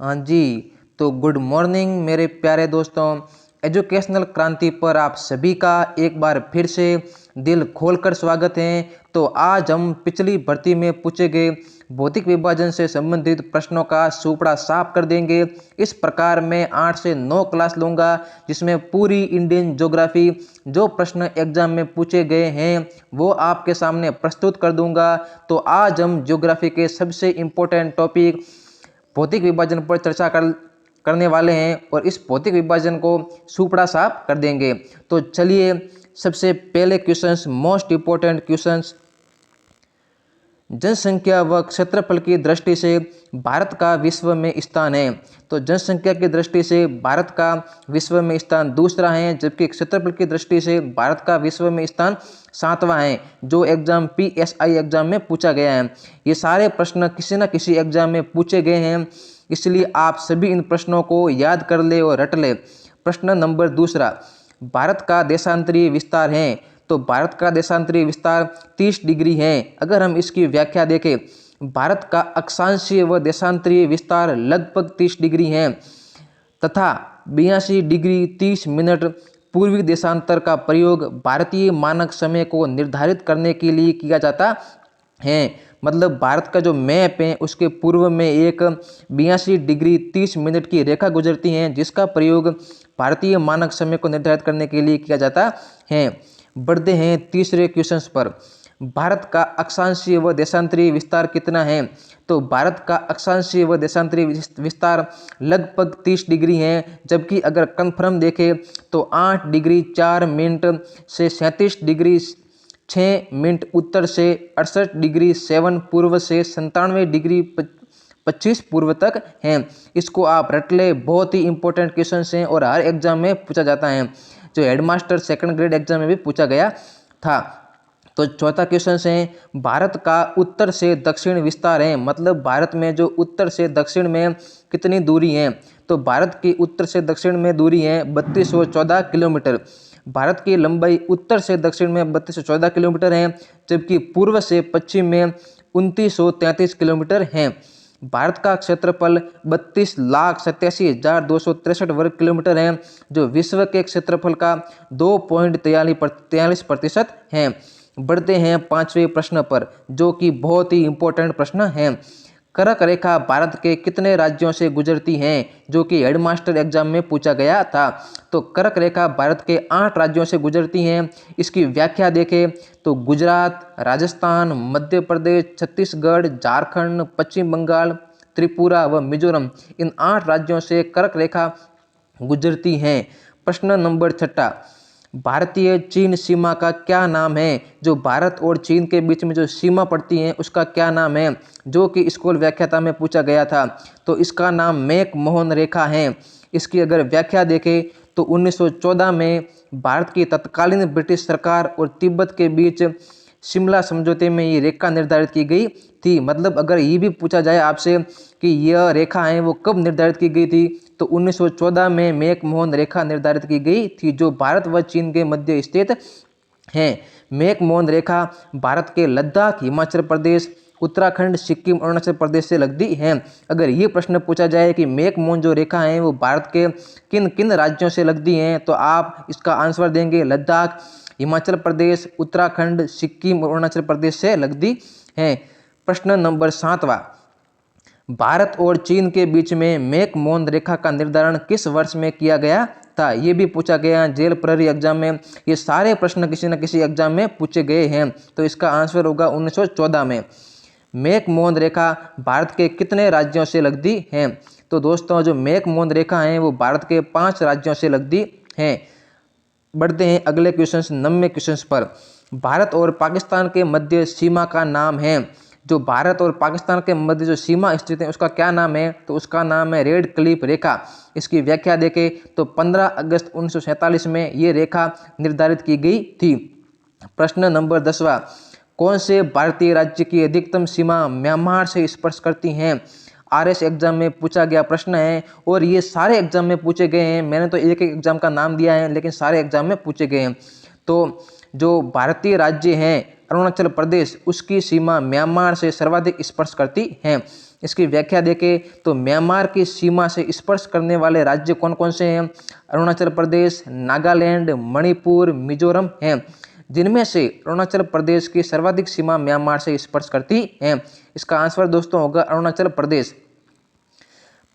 हाँ जी, तो good morning मेरे प्यारे दोस्तों। एजुकेशनल क्रांति पर आप सभी का एक बार फिर से दिल खोलकर स्वागत है। तो आज हम पिछली भर्ती में पूछे गए भौतिक विभाजन से संबंधित प्रश्नों का सुपड़ा साफ कर देंगे। इस प्रकार मैं 8 से 9 क्लास लूँगा, जिसमें पूरी इंडियन ज्योग्राफी जो प्रश्न एग्जाम में पूछे गए हैं वो आपके सामने प्रस्तुत कर दूंगा। तो आज हम ज्योग्राफी के सबसे इम्पोर्टेंट टॉपिक भौतिक विभाजन पर चर्चा करने वाले हैं और इस भौतिक विभाजन को सुपड़ा साफ कर देंगे। तो चलिए सबसे पहले क्वेश्चंस, मोस्ट इंपोर्टेंट क्वेश्चंस। जनसंख्या व क्षेत्रफल की दृष्टि से भारत का विश्व में स्थान है। तो जनसंख्या की दृष्टि से भारत का विश्व में स्थान दूसरा है, जबकि क्षेत्रफल की दृष्टि से भारत का विश्व में स्थान 7वां है, जो एग्जाम PSI एग्जाम में पूछा गया है। ये सारे प्रश्न किसी न किसी एग्जाम में पूछे गए हैं, इसलिए आप सभी इन प्रश्नों को याद कर ले और रट ले। प्रश्न नंबर दूसरा, भारत का देशांतरीय विस्तार है। तो भारत का देशांतरीय विस्तार 30 डिग्री है। अगर हम इसकी व्याख्या देखें, भारत का अक्षांशीय व देशांतरीय विस्तार लगभग 30 डिग्री है तथा 82 डिग्री 30 मिनट पूर्वी देशांतर का प्रयोग भारतीय मानक समय को निर्धारित करने के लिए किया जाता है। मतलब भारत का जो मैप है उसके पूर्व में एक 82 डिग्री 30 मिनट की रेखा गुजरती है, जिसका प्रयोग भारतीय मानक समय को निर्धारित करने के लिए किया जाता है। बढ़ते हैं तीसरे क्वेश्चन पर। भारत का अक्षांशीय व देशांतरीय विस्तार कितना है? तो भारत का अक्षांशीय व देशांतरीय विस्तार लगभग 30 डिग्री है, जबकि अगर कन्फर्म देखें तो 8 डिग्री 4 मिनट से 37 डिग्री 6 मिनट उत्तर से 68 डिग्री 7 पूर्व से 97 डिग्री 25 पूर्व तक हैं। इसको आप रट ले, बहुत ही इंपॉर्टेंट क्वेश्चन हैं और हर एग्जाम में पूछा जाता है। जो हेडमास्टर सेकंड ग्रेड एग्जाम में भी पूछा गया था। तो चौथा क्वेश्चन है, भारत का उत्तर से दक्षिण विस्तार है। मतलब भारत में जो उत्तर से दक्षिण में कितनी दूरी है? तो भारत की उत्तर से दक्षिण में दूरी है 3214 किलोमीटर। भारत की लंबाई उत्तर से दक्षिण में 3214 किलोमीटर है, जबकि पूर्व से पश्चिम में 2933 किलोमीटर है। भारत का क्षेत्रफल 32,87,263 वर्ग किलोमीटर है, जो विश्व के क्षेत्रफल का 2.43% है। बढ़ते हैं पांचवें प्रश्न पर, जो कि बहुत ही इंपॉर्टेंट प्रश्न है। कर्क रेखा भारत के कितने राज्यों से गुजरती है? जो कि हेडमास्टर एग्जाम में पूछा गया था। तो कर्क रेखा भारत के 8 राज्यों से गुजरती हैं। इसकी व्याख्या देखें तो गुजरात, राजस्थान, मध्य प्रदेश, छत्तीसगढ़, झारखंड, पश्चिम बंगाल, त्रिपुरा व मिजोरम, इन 8 राज्यों से कर्क रेखा गुजरती है। प्रश्न नंबर छठा, भारतीय चीन सीमा का क्या नाम है? जो भारत और चीन के बीच में जो सीमा पड़ती है उसका क्या नाम है? जो कि स्कूल व्याख्याता में पूछा गया था। तो इसका नाम मैक-मोहन रेखा है। इसकी अगर व्याख्या देखें तो 1914 में भारत की तत्कालीन ब्रिटिश सरकार और तिब्बत के बीच शिमला समझौते में ये रेखा निर्धारित की गई थी। मतलब अगर ये भी पूछा जाए आपसे कि यह रेखा है वो कब निर्धारित की गई थी, तो 1914 में मैक-मोहन रेखा निर्धारित की गई थी, जो भारत व चीन के मध्य स्थित है। मैक-मोहन रेखा भारत के लद्दाख, हिमाचल प्रदेश, उत्तराखंड, सिक्किम, अरुणाचल प्रदेश से लगती है। अगर ये प्रश्न पूछा जाए कि मैक-मोहन जो रेखा है वो भारत के किन किन राज्यों से लगती हैं, तो आप इसका आंसर देंगे लद्दाख, हिमाचल प्रदेश, उत्तराखंड, सिक्किम और अरुणाचल प्रदेश से लगती है। प्रश्न नंबर 7वां, भारत और चीन के बीच में मैक-मोहन रेखा का निर्धारण किस वर्ष में किया गया था? ये भी पूछा गया जेल प्रहरी एग्जाम में। ये सारे प्रश्न किसी न किसी एग्जाम में पूछे गए हैं, तो इसका आंसर होगा 1914 में। मैक-मोहन रेखा भारत के कितने राज्यों से लगती है? तो दोस्तों जो मैक-मोहन रेखा है वो भारत के 5 राज्यों से लगती है। बढ़ते हैं अगले क्वेश्चन 9वें क्वेश्चन पर। भारत और पाकिस्तान के मध्य सीमा का नाम है। जो भारत और पाकिस्तान के मध्य जो सीमा स्थित है उसका क्या नाम है? तो उसका नाम है रेड क्लिफ रेखा। इसकी व्याख्या देखें तो 15 अगस्त 1947 में ये रेखा निर्धारित की गई थी। प्रश्न नंबर 10वां, कौन से भारतीय राज्य की अधिकतम सीमा म्यांमार से स्पर्श करती हैं? RS एग्जाम में पूछा गया प्रश्न है और ये सारे एग्जाम में पूछे गए हैं। मैंने तो एक एक एग्जाम का नाम दिया है, लेकिन सारे एग्जाम में पूछे गए हैं। तो जो भारतीय राज्य हैं अरुणाचल प्रदेश, उसकी सीमा म्यांमार से सर्वाधिक स्पर्श करती है। इसकी व्याख्या देखें तो म्यांमार की सीमा से स्पर्श करने वाले राज्य कौन कौन से हैं? अरुणाचल प्रदेश, नागालैंड, मणिपुर, मिजोरम हैं, जिनमें से अरुणाचल प्रदेश की सर्वाधिक सीमा म्यांमार से स्पर्श करती है। इसका आंसर दोस्तों होगा अरुणाचल प्रदेश।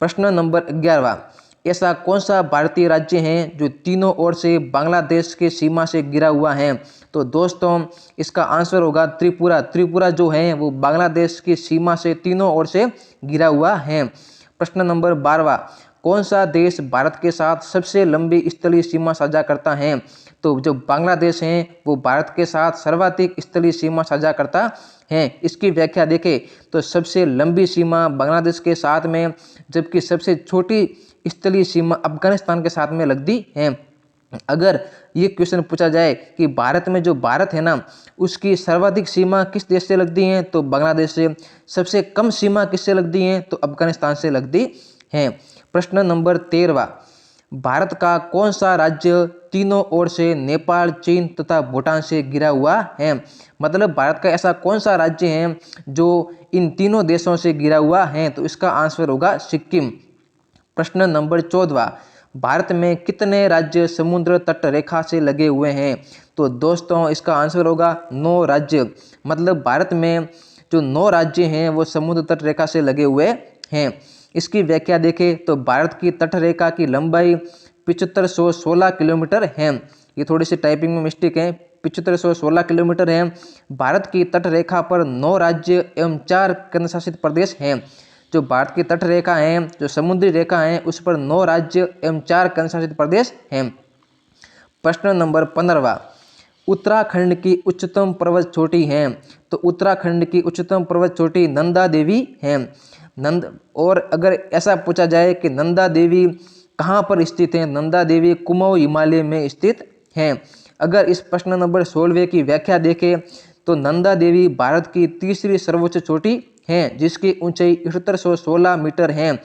प्रश्न नंबर 11वां, ऐसा कौन सा भारतीय राज्य है जो तीनों ओर से बांग्लादेश की सीमा से घिरा हुआ है? तो दोस्तों इसका आंसर होगा त्रिपुरा। त्रिपुरा जो है वो बांग्लादेश की सीमा से तीनों ओर से घिरा हुआ है। प्रश्न नंबर 12वां, कौन सा देश भारत के साथ सबसे लंबी स्थलीय सीमा साझा करता है? तो जो बांग्लादेश है वो भारत के साथ सर्वाधिक स्थलीय सीमा साझा करता है। इसकी व्याख्या देखें तो सबसे लंबी सीमा बांग्लादेश के साथ में, जबकि सबसे छोटी स्थलीय सीमा अफगानिस्तान के साथ में लगती है। अगर ये क्वेश्चन पूछा जाए कि भारत में जो भारत है ना उसकी सर्वाधिक सीमा किस देश से लगती है, तो बांग्लादेश से। सबसे कम सीमा किससे लगती है? तो अफगानिस्तान से लगती है। प्रश्न नंबर 13वां, भारत का कौन सा राज्य तीनों ओर से नेपाल, चीन तथा भूटान से घिरा हुआ है? मतलब भारत का ऐसा कौन सा राज्य है जो इन तीनों देशों से घिरा हुआ है? तो इसका आंसर होगा सिक्किम। प्रश्न नंबर 14वां, भारत में कितने राज्य समुद्र तट रेखा से लगे हुए हैं? तो दोस्तों इसका आंसर होगा 9 राज्य। मतलब भारत में जो 9 राज्य हैं वो समुद्र तट रेखा से लगे हुए हैं। इसकी व्याख्या देखें तो भारत की तट रेखा की लंबाई 7516 किलोमीटर है। ये थोड़ी सी टाइपिंग में मिस्टेक है, 7516 किलोमीटर है। भारत की तट रेखा पर 9 राज्य एवं 4 केंद्र शासित प्रदेश हैं। जो भारत की तट रेखा है, जो समुद्री रेखा है, उस पर 9 राज्य एवं 4 केंद्र शासित प्रदेश हैं। प्रश्न नंबर 15वां, उत्तराखंड की उच्चतम पर्वत चोटी है? तो उत्तराखंड की उच्चतम पर्वत चोटी नंदा देवी है। और अगर ऐसा पूछा जाए कि नंदा देवी कहाँ पर स्थित है? नंदा देवी कुमाऊं हिमालय में स्थित है। अगर इस प्रश्न नंबर 16वें की व्याख्या देखें तो नंदा देवी भारत की तीसरी सर्वोच्च चोटी है, जिसकी ऊंचाई 7816 मीटर है,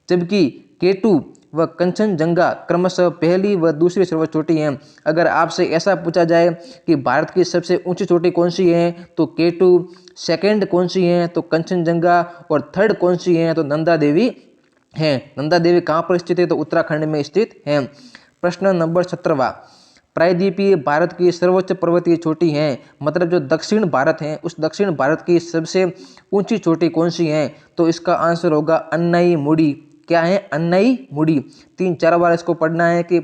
जबकि केटू व कंचनजंगा क्रमशः पहली व दूसरी सर्वोच्च चोटी है। अगर आपसे ऐसा पूछा जाए कि भारत की सबसे ऊंची चोटी कौन सी है, तो केटू, सेकंड कौन सी है तो कंचनजंगा, और थर्ड कौन सी है तो नंदा देवी है। नंदा देवी कहाँ पर स्थित है? तो उत्तराखंड में स्थित है। प्रश्न नंबर 17वां, प्रायद्वीपीय भारत की सर्वोच्च पर्वतीय चोटी है? मतलब जो दक्षिण भारत है उस दक्षिण भारत की सबसे ऊंची चोटी कौन सी है? तो इसका आंसर होगा अन्नाईमुडी। क्या है? अन्नाईमुडी। 3-4 बार इसको पढ़ना है कि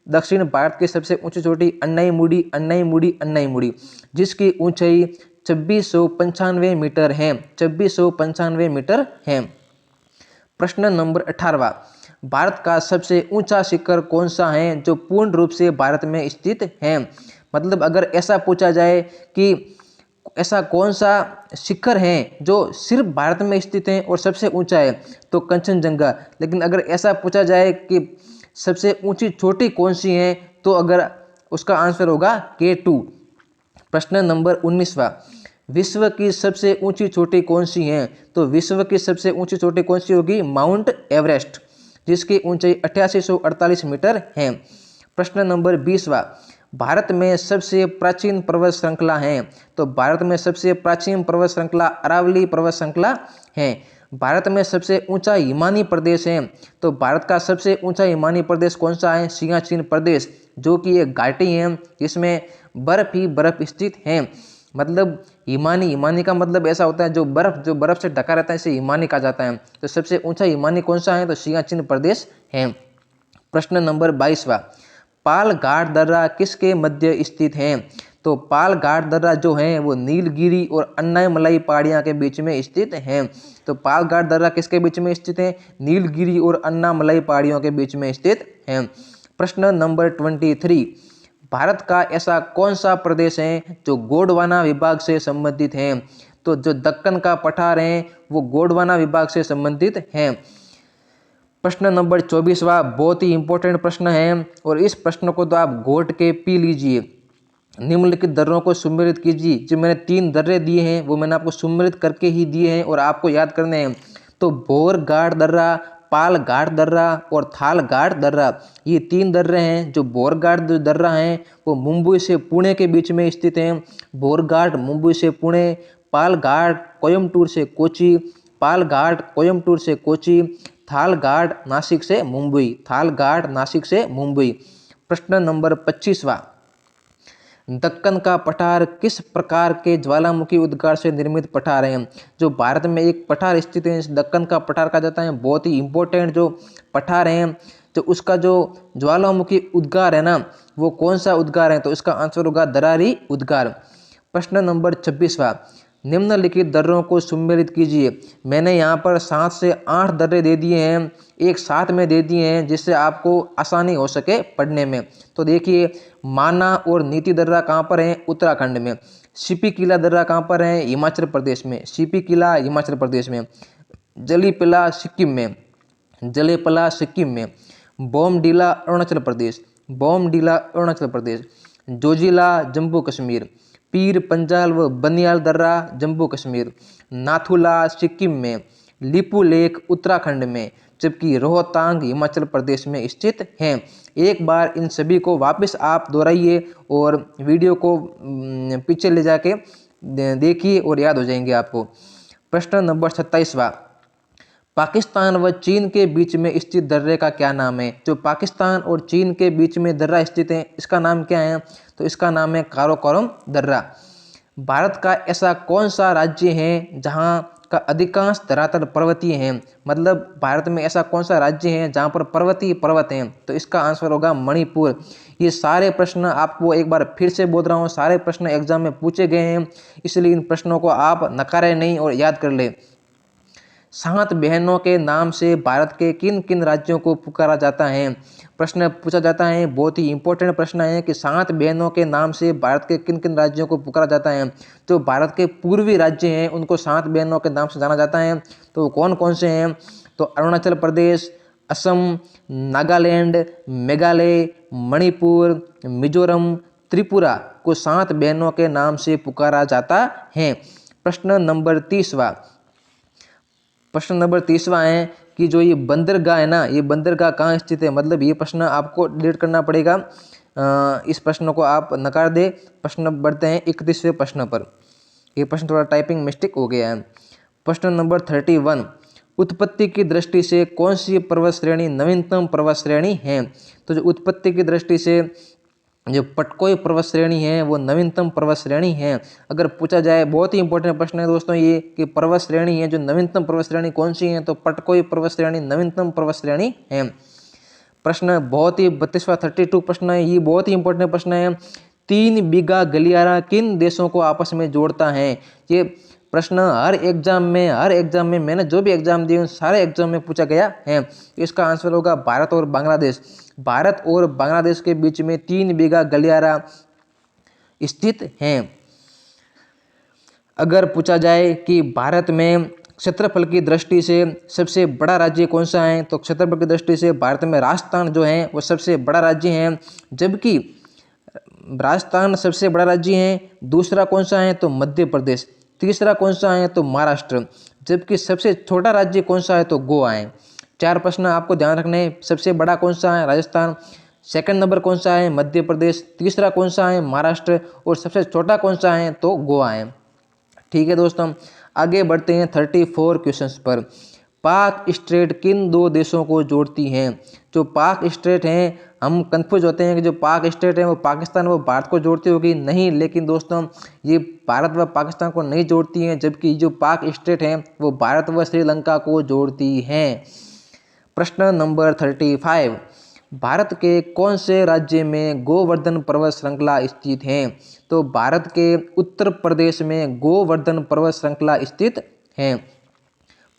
दक्षिण भारत की सबसे ऊंची चोटी अन्नाईमुडी, अन्नाईमुडी, अन्नाईमुडी, जिसकी ऊंचाई 2695 मीटर है। 2695 मीटर है। प्रश्न नंबर 18वां, भारत का सबसे ऊंचा शिखर कौन सा है जो पूर्ण रूप से भारत में स्थित है? मतलब अगर ऐसा पूछा जाए कि ऐसा कौन सा शिखर है जो सिर्फ भारत में स्थित है और सबसे ऊंचा है, तो कंचनजंगा। लेकिन अगर ऐसा पूछा जाए कि सबसे ऊंची चोटी कौन सी है, तो अगर उसका आंसर होगा K2। प्रश्न नंबर 19वां, विश्व की सबसे ऊंची चोटी कौन सी है? तो विश्व की सबसे ऊंची चोटी कौन सी होगी? माउंट एवरेस्ट, जिसकी ऊंचाई 8848 मीटर है। प्रश्न नंबर 20वां, भारत में सबसे प्राचीन पर्वत श्रृंखला है? तो भारत में सबसे प्राचीन पर्वत श्रृंखला अरावली पर्वत श्रृंखला है। भारत में सबसे ऊंचा हिमानी प्रदेश है? तो भारत का सबसे ऊंचा हिमानी प्रदेश कौन सा है? सियाचिन प्रदेश, जो कि एक घाटी है जिसमें बर्फ ही बर्फ स्थित है। मतलब हिमानी का मतलब ऐसा होता है जो बर्फ से ढका रहता है, इसे हिमानी कहा जाता है। तो सबसे ऊंचा हिमानी कौन सा है? तो सियाचिन प्रदेश है। प्रश्न नंबर 22वां, पाल घाट दर्रा किसके मध्य स्थित है? तो पाल घाट दर्रा जो है वो नीलगिरी और अन्नाईमलाई पहाड़ियाँ के बीच में स्थित है। तो पाल घाट दर्रा किसके बीच में स्थित है? नीलगिरी और अन्नामलाई पहाड़ियों के बीच में स्थित है। प्रश्न नंबर 23, भारत का ऐसा कौन सा प्रदेश है जो गोंडवाना विभाग से संबंधित है? तो जो दक्कन का पठार है वो गोंडवाना विभाग से संबंधित है। प्रश्न नंबर 24वां बहुत ही इंपॉर्टेंट प्रश्न है और इस प्रश्न को तो आप घोट के पी लीजिए। निम्नलिखित दर्रों को सुमेलित कीजिए। जो मैंने 3 दर्रे दिए हैं वो मैंने आपको सुमेलित करके ही दिए हैं और आपको याद करने हैं। तो भोर घाट दर्रा, पाल घाट दर्रा और थाल घाट दर्रा, ये 3 दर्रे हैं। जो भोर घाट दर्रा है वो मुंबई से पुणे के बीच में स्थित है। भोर घाट मुंबई से पुणे, पाल घाट कोयम्बटूर से कोची पालघाट कोयम्बटूर से कोची, थालघाट नासिक से मुंबई, थालघाट नासिक से मुंबई। प्रश्न नंबर 25वां, दक्कन का पठार किस प्रकार के ज्वालामुखी उद्गार से निर्मित पठार है? जो भारत में एक पठार स्थित है, दक्कन का पठार कहा जाता है, बहुत ही इंपॉर्टेंट जो पठार है, तो उसका जो ज्वालामुखी उद्गार है ना, वो कौन सा उद्गार है? तो इसका आंसर होगा दरारी उद्गार। प्रश्न नंबर 26वां, निम्नलिखित दर्रों को सुमेलित कीजिए। मैंने यहाँ पर 7 से 8 दर्रे दे दिए हैं, एक साथ में दे दिए हैं, जिससे आपको आसानी हो सके पढ़ने में। तो देखिए, माना और नीति दर्रा कहाँ पर है? उत्तराखंड में। सीपी किला दर्रा कहाँ पर है? हिमाचल प्रदेश में। सीपी किला हिमाचल प्रदेश में। जलीपला सिक्किम में, जलेपला सिक्किम में। बोमडीला अरुणाचल प्रदेश, बोमडीला अरुणाचल प्रदेश। जोजिला जम्मू कश्मीर। पीर पंजाल व बनियाल दर्रा जम्मू कश्मीर। नाथुला सिक्किम में। लिपू लेक उत्तराखंड में, जबकि रोहतांग हिमाचल प्रदेश में स्थित हैं। एक बार इन सभी को वापस आप दोहराइए और वीडियो को पीछे ले जाके देखिए और याद हो जाएंगे आपको। प्रश्न नंबर 27वां, पाकिस्तान व चीन के बीच में स्थित दर्रे का क्या नाम है? जो पाकिस्तान और चीन के बीच में दर्रा स्थित है, इसका नाम क्या है? तो इसका नाम है काराकोरम दर्रा। भारत का ऐसा कौन सा राज्य है जहाँ का अधिकांश धरातल पर्वतीय है? मतलब भारत में ऐसा कौन सा राज्य है जहाँ पर पर्वतीय पर्वत हैं? तो इसका आंसर होगा मणिपुर। ये सारे प्रश्न आपको एक बार फिर से बोल रहा हूँ, सारे प्रश्न एग्जाम में पूछे गए हैं, इसलिए इन प्रश्नों को आप नकारें नहीं और याद कर ले। 7 बहनों के नाम से भारत के किन किन राज्यों को पुकारा जाता है? प्रश्न पूछा जाता है, बहुत ही इंपॉर्टेंट प्रश्न है कि 7 बहनों के नाम से भारत के किन किन राज्यों को पुकारा जाता है? जो भारत के पूर्वी राज्य हैं उनको 7 बहनों के नाम से जाना जाता है। तो कौन कौन से हैं? तो अरुणाचल प्रदेश, असम, नागालैंड, मेघालय, मणिपुर, मिजोरम, त्रिपुरा को 7 बहनों के नाम से पुकारा जाता है। प्रश्न नंबर 30वां, प्रश्न नंबर 30वां है कि जो ये बंदरगाह है ना, ये बंदरगाह कहाँ स्थित है? मतलब ये प्रश्न आपको डिलीट करना पड़ेगा, इस प्रश्न को आप नकार दे। प्रश्न बढ़ते हैं 31वें प्रश्न पर। ये प्रश्न थोड़ा टाइपिंग मिस्टेक हो गया है। प्रश्न नंबर 31, उत्पत्ति की दृष्टि से कौन सी पर्वत श्रेणी नवीनतम पर्वत श्रेणी है? तो जो उत्पत्ति की दृष्टि से जो पटकोई पर्वत श्रेणी है वो नवीनतम पर्वत श्रेणी है। अगर पूछा जाए, बहुत ही इंपॉर्टेंट प्रश्न है दोस्तों ये, कि पर्वत श्रेणी है जो नवीनतम पर्वत श्रेणी कौन सी है? तो पटकोई पर्वत श्रेणी नवीनतम पर्वत श्रेणी है। प्रश्न बहुत ही 32वां 32 प्रश्न है, ये बहुत ही इंपॉर्टेंट प्रश्न है। 3 बीघा गलियारा किन देशों को आपस में जोड़ता है? ये प्रश्न हर एग्जाम में मैंने जो भी एग्जाम दिए उन सारे एग्जाम में पूछा गया है। इसका आंसर होगा भारत और बांग्लादेश। भारत और बांग्लादेश के बीच में 3 बीघा गलियारा स्थित हैं। अगर पूछा जाए कि भारत में क्षेत्रफल की दृष्टि से सबसे बड़ा राज्य कौन सा है? तो क्षेत्रफल की दृष्टि से भारत में राजस्थान जो है वो सबसे बड़ा राज्य है, जबकि राजस्थान सबसे बड़ा राज्य है। दूसरा कौन सा है? तो मध्य प्रदेश। तीसरा कौन सा है? तो महाराष्ट्र। जबकि सबसे छोटा राज्य कौन सा है? तो गोवा है। 4 प्रश्न आपको ध्यान रखने हैं। सबसे बड़ा कौन सा है? राजस्थान। सेकंड नंबर कौन सा है? मध्य प्रदेश। तीसरा कौन सा है? महाराष्ट्र। और सबसे छोटा कौन सा है? तो गोवा है। ठीक है दोस्तों, आगे बढ़ते हैं 34 क्वेश्चंस पर। पाक स्ट्रेट किन 2 देशों को जोड़ती हैं? जो पाक स्ट्रेट हैं, हम कंफ्यूज होते हैं कि जो पाक स्ट्रेट है वो पाकिस्तान व भारत को जोड़ती होगी, नहीं, लेकिन दोस्तों ये भारत व पाकिस्तान को नहीं जोड़ती हैं, जबकि जो पाक स्ट्रेट है वो भारत व श्रीलंका को जोड़ती हैं। प्रश्न नंबर 35, भारत के कौन से राज्य में गोवर्धन पर्वत श्रृंखला स्थित है? तो भारत के उत्तर प्रदेश में गोवर्धन पर्वत श्रृंखला स्थित है।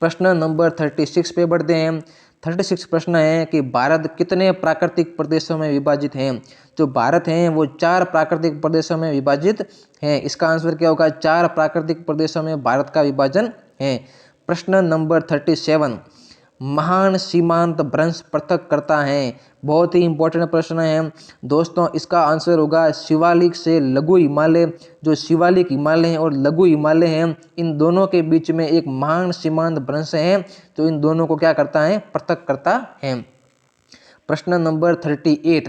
प्रश्न नंबर 36 पे बढ़ते हैं। 36 प्रश्न है कि भारत कितने प्राकृतिक प्रदेशों में विभाजित है? जो भारत है वो 4 प्राकृतिक प्रदेशों में विभाजित है। इसका आंसर क्या होगा? 4 प्राकृतिक प्रदेशों में भारत का विभाजन है। प्रश्न नंबर 37, महान सीमांत भ्रंश पृथक करता है। बहुत ही इंपॉर्टेंट प्रश्न है दोस्तों, इसका आंसर होगा शिवालिक से लघु हिमालय। जो शिवालिक हिमालय हैं और लघु हिमालय हैं, इन दोनों के बीच में एक महान सीमांत भ्रंश है जो इन दोनों को क्या करता है? पृथक करता है। प्रश्न नंबर 38,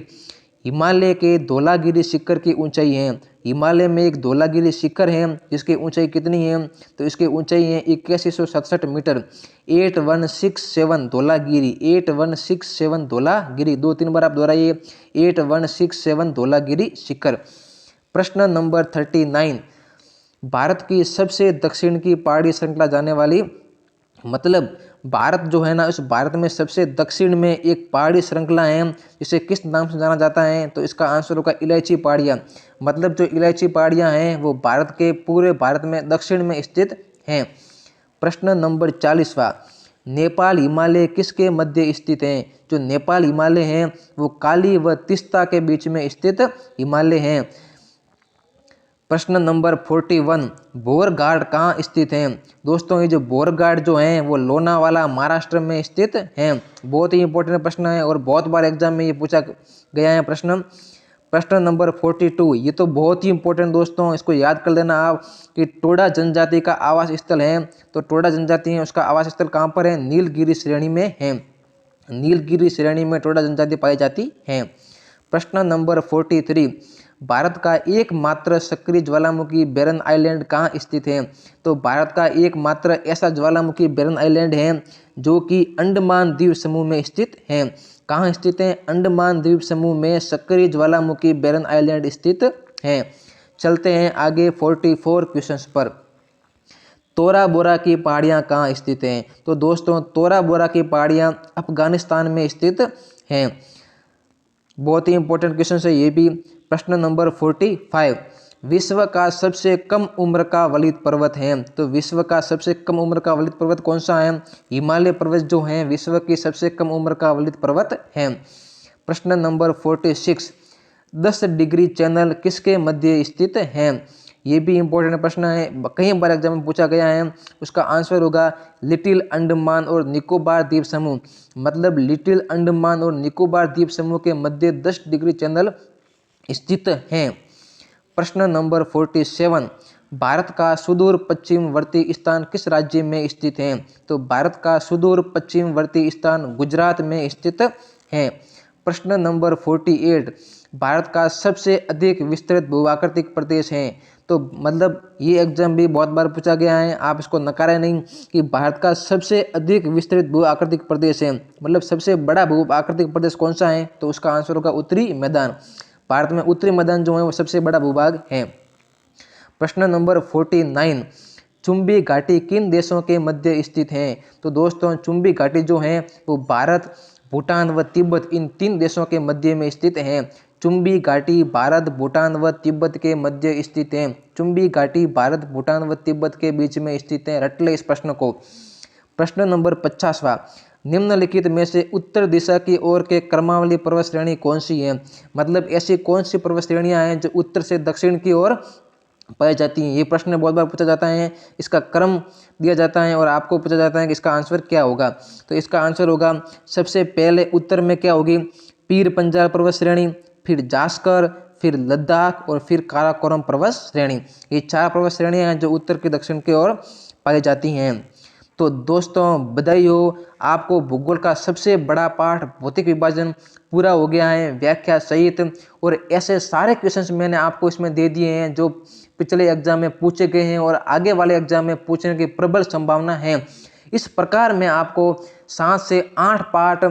हिमालय के धौलागिरी शिखर की ऊंचाई है। हिमालय में एक धौलागिरी शिखर है जिसकी ऊंचाई कितनी है, तो इसकी ऊंचाई है 8167 मीटर। 8167 धौलागिरी, 8167 धौलागिरी, 2-3 बार आप दोहराइए, 8167 धौलागिरी शिखर। प्रश्न नंबर 39, भारत की सबसे दक्षिण की पहाड़ी श्रृंखला जाने वाली, मतलब भारत जो है ना, उस भारत में सबसे दक्षिण में एक पहाड़ी श्रृंखला है जिसे किस नाम से जाना जाता है, तो इसका आंसर होगा इलायची पहाड़ियाँ। मतलब जो इलायची पहाड़ियाँ हैं वो भारत के पूरे भारत में दक्षिण में स्थित हैं। प्रश्न नंबर 40वां, नेपाल हिमालय किसके मध्य स्थित हैं? जो नेपाल हिमालय हैं वो काली व तीस्ता के बीच में स्थित हिमालय हैं। प्रश्न नंबर 41, बोरघाट कहाँ स्थित है? दोस्तों ये जो बोरघाट जो है वो लोनावाला महाराष्ट्र में स्थित है। बहुत ही इंपॉर्टेंट प्रश्न है और बहुत बार एग्जाम में ये पूछा गया है प्रश्न। प्रश्न नंबर 42, ये तो बहुत ही इंपॉर्टेंट दोस्तों, इसको याद कर लेना आप कि टोडा जनजाति का आवास स्थल है। तो टोडा जनजाति है उसका आवास स्थल कहाँ पर है? नीलगिरी श्रेणी में है। नीलगिरी श्रेणी में टोडा जनजाति पाई जाती है। प्रश्न नंबर 43, भारत का एकमात्र सक्रिय ज्वालामुखी बैरन आइलैंड कहाँ स्थित है? तो भारत का एकमात्र ऐसा ज्वालामुखी बैरन आइलैंड है जो कि अंडमान द्वीप समूह में स्थित है। कहाँ स्थित है? अंडमान द्वीप समूह में सक्रिय ज्वालामुखी बैरन आइलैंड स्थित है। चलते हैं आगे 44 क्वेश्चंस पर। तोरा बोरा की पहाड़ियाँ कहाँ स्थित हैं? तो दोस्तों तोरा बोरा की पहाड़ियाँ अफगानिस्तान में स्थित हैं। बहुत ही इंपॉर्टेंट क्वेश्चन है ये भी। प्रश्न नंबर 45, विश्व का सबसे कम उम्र का वलित पर्वत है? तो विश्व का सबसे कम उम्र का वलित पर्वत कौन सा है? हिमालय पर्वत जो है विश्व की सबसे कम उम्र का वलित पर्वत है। प्रश्न नंबर 46, 10 डिग्री चैनल किसके मध्य स्थित है? ये भी इंपॉर्टेंट प्रश्न है, कई बार एग्जाम में पूछा गया है। उसका आंसर होगा लिटिल अंडमान और निकोबार द्वीप समूह। मतलब लिटिल अंडमान और निकोबार द्वीप समूह के मध्य 10 डिग्री चैनल स्थित हैं। प्रश्न नंबर 47, भारत का सुदूर पश्चिमवर्ती स्थान किस राज्य में स्थित है? तो भारत का सुदूर पश्चिमवर्ती स्थान गुजरात में स्थित है। प्रश्न नंबर 48, भारत का सबसे अधिक विस्तृत भूआकृतिक प्रदेश है? तो मतलब ये एग्जाम भी बहुत बार पूछा गया है, आप इसको नकारें नहीं कि भारत का सबसे अधिक विस्तृत भू आकृतिक प्रदेश है, मतलब सबसे बड़ा भू आकृतिक प्रदेश कौन सा है? तो उसका आंसर होगा उत्तरी मैदान। भारत में उत्तरी मैदान जो है वो सबसे बड़ा भूभाग है। प्रश्न नंबर 49, चुंबी घाटी किन देशों के मध्य स्थित है? तो दोस्तों चुंबी घाटी जो है वो भारत, भूटान व तिब्बत इन 3 देशों के मध्य में स्थित है। चुंबी घाटी भारत, भूटान व तिब्बत के मध्य स्थित है। चुंबी घाटी भारत, भूटान व तिब्बत के बीच में स्थित है। रट ले इस प्रश्न को। प्रश्न नंबर 50वां, निम्नलिखित में से उत्तर दिशा की ओर के क्रमावली पर्वत श्रेणी कौन सी है? मतलब ऐसी कौन सी पर्वत श्रेणियां हैं जो उत्तर से दक्षिण की ओर पाई जाती हैं? ये प्रश्न बहुत बार पूछा जाता है, इसका क्रम दिया जाता है और आपको पूछा जाता है कि इसका आंसर क्या होगा। तो इसका आंसर होगा सबसे पहले उत्तर में क्या होगी? पीर पंजाल पर्वत श्रेणी, फिर जास्कर, फिर लद्दाख और फिर काराकोरम पर्वत श्रेणी। ये 4 पर्वत श्रेणियां हैं जो उत्तर की दक्षिण की ओर पाई जाती हैं। तो दोस्तों बधाई हो, आपको भूगोल का सबसे बड़ा पाठ भौतिक विभाजन पूरा हो गया है व्याख्या सहित। और ऐसे सारे क्वेश्चंस मैंने आपको इसमें दे दिए हैं जो पिछले एग्जाम में पूछे गए हैं और आगे वाले एग्जाम में पूछने की प्रबल संभावना है। इस प्रकार मैं आपको 7 से 8 पार्ट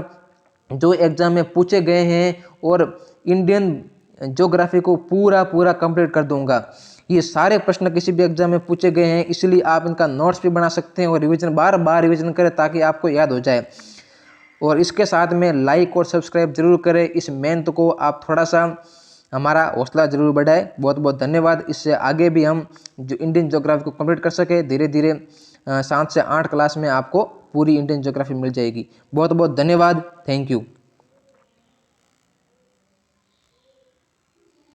जो एग्जाम में पूछे गए हैं और इंडियन ज्योग्राफी को पूरा कंप्लीट कर दूंगा। ये सारे प्रश्न किसी भी एग्जाम में पूछे गए हैं, इसलिए आप इनका नोट्स भी बना सकते हैं और रिवीजन बार बार रिवीजन करें ताकि आपको याद हो जाए। और इसके साथ में लाइक और सब्सक्राइब जरूर करें। इस मेहनत को आप थोड़ा सा हमारा हौसला जरूर बढ़ाए। बहुत बहुत धन्यवाद। इससे आगे भी हम जो इंडियन ज्योग्राफी को कंप्लीट कर सके, धीरे धीरे 7 से 8 क्लास में आपको पूरी इंडियन ज्योग्राफी मिल जाएगी। बहुत बहुत धन्यवाद। Thank you.